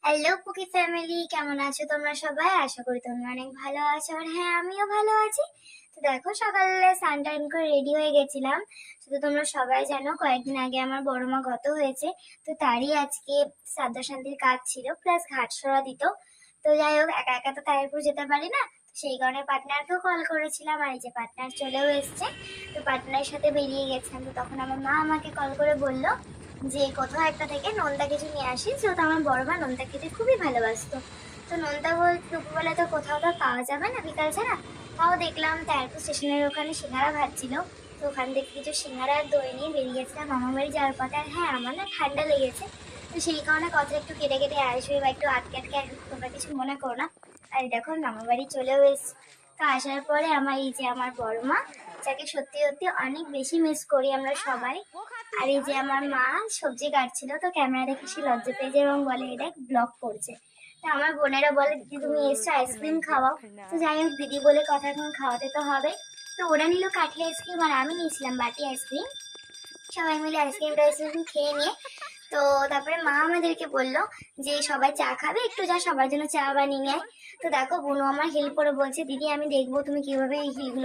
Hello পুকি family, কেমন আছো তোমরা সবাই? আশা করি তোমরা অনেক ভালো আছো, আর হ্যাঁ আমিও ভালো আছি। তো দেখো, সকালে স্নান টান করে রেডি হয়ে গেছিলাম। শুধু তোমরা সবাই জানো, কয়েকদিন আগে আমার বড় মা গত হয়েছে। তো তারই আজকে শ্রাদ্ধ শান্তির কাজ ছিল, প্লাস ঘাট সরা দিত। তো যাই হোক, একা একা তো তারপর যেতে পারি না, তো সেই কারণে পার্টনারকেও কল করেছিলাম, আর এই যে পার্টনার চলেও এসছে। তো পার্টনারের সাথে বেরিয়ে গেছিলাম। তো তখন আমার মা আমাকে কল করে বললো যে কোথাও একটা থেকে নোনতা কিছু নিয়ে আসিস, যেহেতু আমার বড় মা নোনতা খেতে খুবই ভালোবাসতো। তো নোনতা বলতে দুপুরবেলা তো কোথাও তো পাওয়া যাবে না বিকাল ছাড়া। তাও দেখলাম তারপর স্টেশনের ওখানে সিঙ্গারা ভাজছিল। তো ওখান থেকে কিছু সিঙ্গারা আর দই নিয়ে বেরিয়ে গেছিলাম মামা বাড়ি যাওয়ার পথে। আর হ্যাঁ, আমার না ঠান্ডা লেগেছে। তো সেই কারণে কথা একটু কেটে কেটে আসবে বা একটু আটকে আটকে আসবে, তোমরা কিছু মনে করো না। আর এই দেখো, মামা বাড়ি চলেও এসেছি। তো আসার পরে আমার এই যে আমার বড় মা, যাকে সত্যি সত্যি অনেক বেশি মিস করি আমরা সবাই। আর এই যে আমার মা সবজি কাটছিল, তো ক্যামেরা দেখে সে লজ্জা পেয়ে যায় এবং বলে এটা ব্লগ করছে। তো আমার বোনেরা বলে দিদি তুমি এসছো আইসক্রিম খাওয়াও। তো যাই হোক, দিদি বলে কথা, এখন খাওয়াতে তো হবে। তো ওরা নিল কাঠি আইসক্রিম আর আমি নিয়েছিলাম বাটি আইসক্রিম। সবাই মিলে আইসক্রিম টাইসক্রিম খেয়ে নিয়ে, তো তারপরে মা আমাদেরকে বললো যে সবাই চা খাবে, একটু যা সবার জন্য চা বানিয়ে নেয়। তো দেখো, বোনও আমার হেল্প করে বলছে দিদি আমি দেখবো তুমি কিভাবে এই হিলগুলো